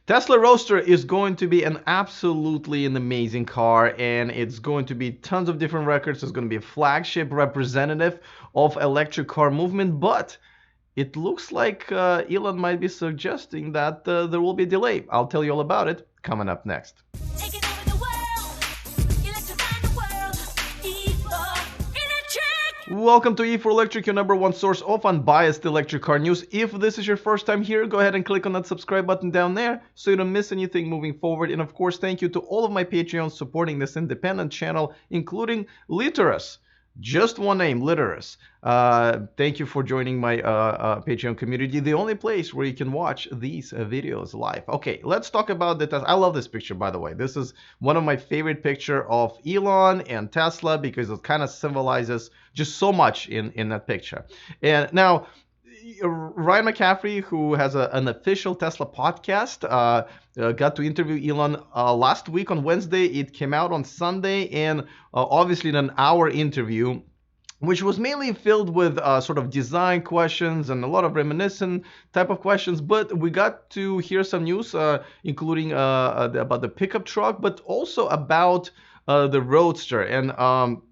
Tesla Roadster is going to be an absolutely an amazing car, and it's going to be tons of different records. It's going to be a flagship representative of electric car movement, but it looks like Elon might be suggesting that there will be a delay. I'll tell you all about it coming up next. Taking over the world, electrifying the world, E4 Electric. Welcome to E4 Electric, your number one source of unbiased electric car news. If this is your first time here, go ahead and click on that subscribe button down there so you don't miss anything moving forward. And of course, thank you to all of my Patreons supporting this independent channel, including Literus. Just one name, Literus. Thank you for joining my Patreon community, the only place where you can watch these videos live. Okay, let's talk about the Tesla. I love this picture, by the way. This is one of my favorite pictures of Elon and Tesla because it kind of symbolizes just so much in that picture. And now, Ryan McCaffrey, who has an official Tesla podcast, got to interview Elon last week on Wednesday. It came out on Sunday, and obviously in an hour interview, which was mainly filled with sort of design questions and a lot of reminiscent type of questions. But we got to hear some news, including about the pickup truck, but also about the Roadster. And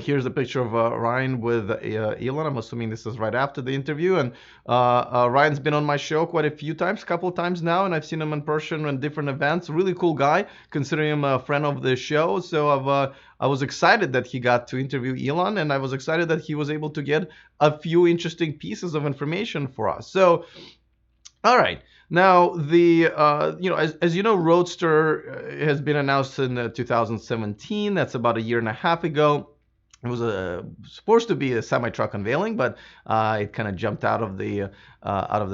here's a picture of Ryan with Elon. I'm assuming this is right after the interview. And Ryan's been on my show quite a few times, a couple of times now, and I've seen him in person in different events. Really cool guy, considering him a friend of the show. So I was excited that he got to interview Elon, and I was excited that he was able to get a few interesting pieces of information for us. So, all right. Now, as you know, Roadster has been announced in 2017. That's about a year and a half ago. It was supposed to be a semi-truck unveiling, but it kind of jumped out of the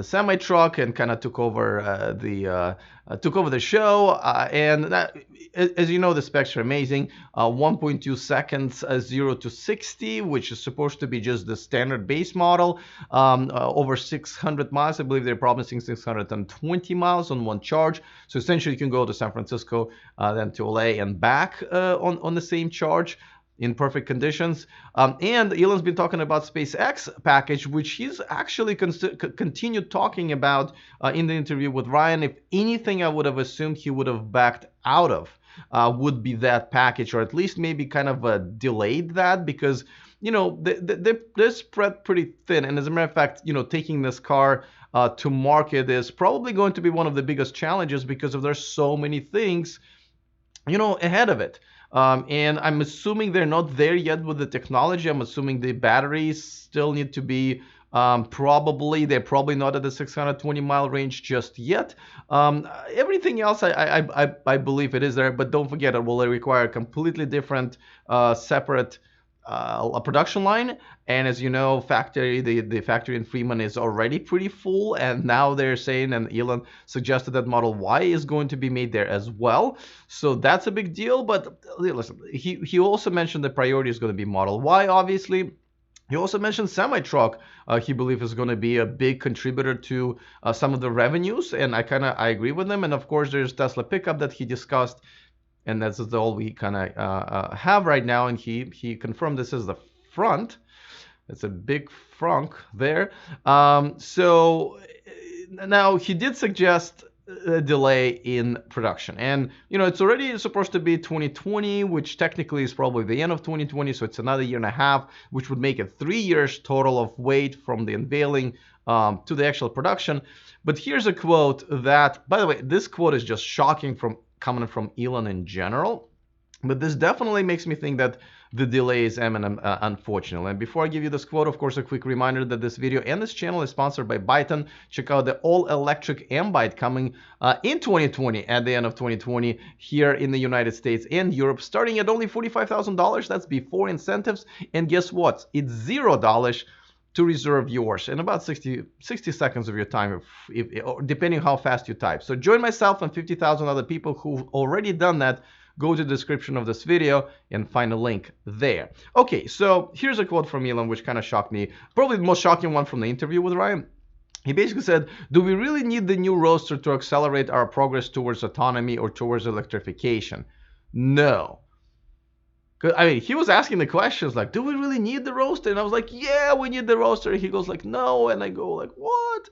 semi-truck and kind of took over the show. And that, as you know, the specs are amazing. 1.2 seconds 0 to 60, which is supposed to be just the standard base model. Over 600 miles, I believe they're promising 620 miles on one charge. So essentially, you can go to San Francisco, then to LA and back on the same charge in perfect conditions. And Elon's been talking about SpaceX package, which he's actually continued talking about in the interview with Ryan. If anything, I would have assumed he would have backed out of would be that package, or at least maybe kind of delayed that, because they're spread pretty thin. And as a matter of fact, taking this car to market is probably going to be one of the biggest challenges because there's so many things ahead of it. And I'm assuming they're not there yet with the technology. I'm assuming the batteries still need to be they're probably not at the 620 mile range just yet. Everything else, I believe it is there, but don't forget, it will require a completely different, separate a production line. And as you know, the factory in Fremont is already pretty full, and now they're saying, and Elon suggested that Model Y is going to be made there as well. So that's a big deal. But listen, he also mentioned the priority is going to be Model Y, obviously. He also mentioned semi-truck. He believes is going to be a big contributor to some of the revenues, and I agree with him. And of course, there's Tesla pickup that he discussed. And that's all we kind of have right now. And he confirmed this is the front. It's a big frunk there. So now he did suggest a delay in production. And, it's already supposed to be 2020, which technically is probably the end of 2020. So it's another year and a half, which would make it 3 years total of wait from the unveiling to the actual production. But here's a quote that, by the way, this quote is just shocking coming from Elon in general, but this definitely makes me think that the delay is imminent, unfortunately. And before I give you this quote, of course, a quick reminder that this video and this channel is sponsored by Byton. Check out the all-electric M-Byte coming in 2020, at the end of 2020, here in the United States and Europe, starting at only $45,000. That's before incentives. And guess what? It's $0 to reserve yours in about 60 seconds of your time, depending how fast you type. So join myself and 50,000 other people who've already done that. Go to the description of this video and find a link there. Okay, so here's a quote from Elon, which kind of shocked me. Probably the most shocking one from the interview with Ryan. He basically said, do we really need the new Roadster to accelerate our progress towards autonomy or towards electrification? No. I mean, he was asking the questions like, do we really need the Roadster? And I was like, yeah, we need the Roadster. He goes like, no. And I go like, what?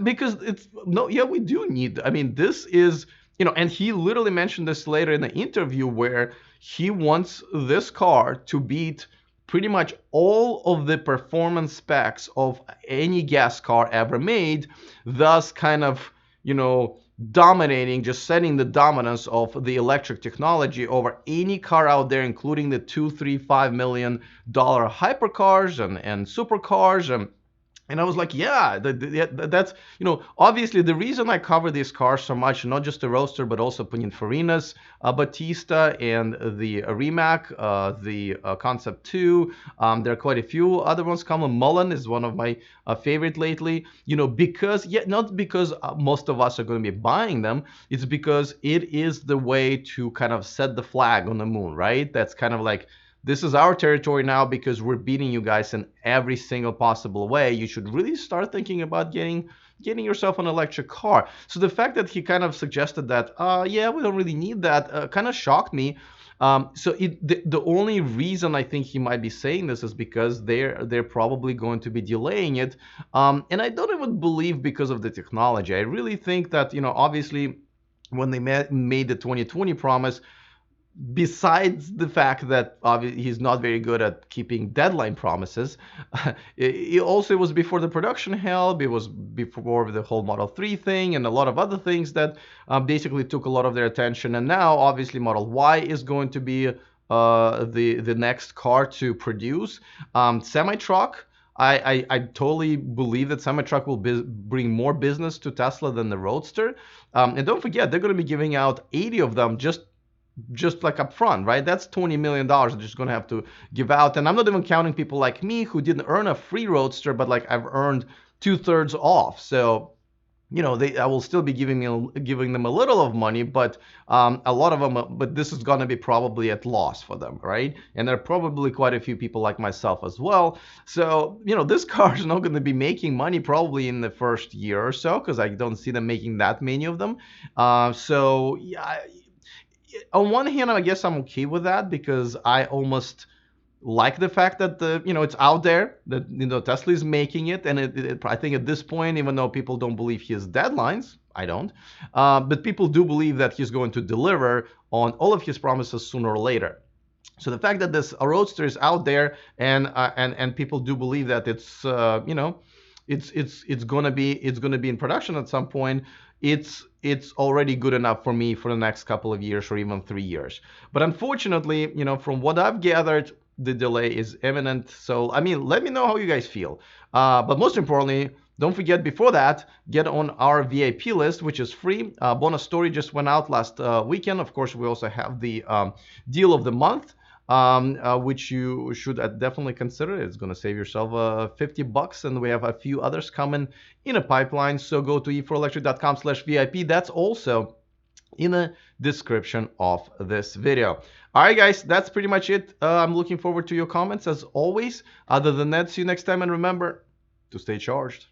because it's no, yeah, we do need. I mean, this is, and he literally mentioned this later in the interview where he wants this car to beat pretty much all of the performance specs of any gas car ever made, thus kind of, dominating, just setting the dominance of the electric technology over any car out there, including the 2, 3, 5 million dollar hypercars and supercars. And I was like, yeah, that's, obviously the reason I cover these cars so much, not just the Roadster, but also Pininfarina's Battista and the Rimac, the Concept 2. There are quite a few other ones. Common Mullen is one of my favorite lately, because, not because most of us are going to be buying them. It's because it is the way to kind of set the flag on the moon, right? That's kind of like, this is our territory now because we're beating you guys in every single possible way. You should really start thinking about getting yourself an electric car. So the fact that he kind of suggested that, yeah, we don't really need that, kind of shocked me. So the only reason I think he might be saying this is because they're probably going to be delaying it, and I don't even believe because of the technology. I really think that, obviously when they made the 2020 promise, besides the fact that he's not very good at keeping deadline promises, it also was before the production hell. It was before the whole Model 3 thing and a lot of other things that basically took a lot of their attention. And now, obviously, Model Y is going to be the next car to produce. Semi-truck, I totally believe that semi-truck will bring more business to Tesla than the Roadster. And don't forget, they're going to be giving out 80 of them just like up front, right? That's $20 million they're just going to have to give out. And I'm not even counting people like me who didn't earn a free Roadster, but like I've earned 2/3 off. So, I will still be giving them a little of money, but a lot of them, but this is going to be probably at loss for them, right? And there are probably quite a few people like myself as well. So, this car is not going to be making money probably in the first year or so, because I don't see them making that many of them. So, yeah, on one hand, I guess I'm okay with that because I almost like the fact that it's out there that Tesla is making it, and I think at this point, even though people don't believe his deadlines, I don't, but people do believe that he's going to deliver on all of his promises sooner or later. So the fact that this Roadster is out there and people do believe that it's it's gonna be in production at some point, it's already good enough for me for the next couple of years or even 3 years. But unfortunately, from what I've gathered, the delay is imminent. So I mean, let me know how you guys feel. But most importantly, don't forget, before that, get on our VIP list, which is free. Bonus story just went out last weekend. Of course, we also have the deal of the month, which you should definitely consider. It's going to save yourself $50, and we have a few others coming in a pipeline. So go to e4electric.com/VIP. That's also in the description of this video. All right, guys, that's pretty much it. I'm looking forward to your comments as always. Other than that, see you next time, and remember to stay charged.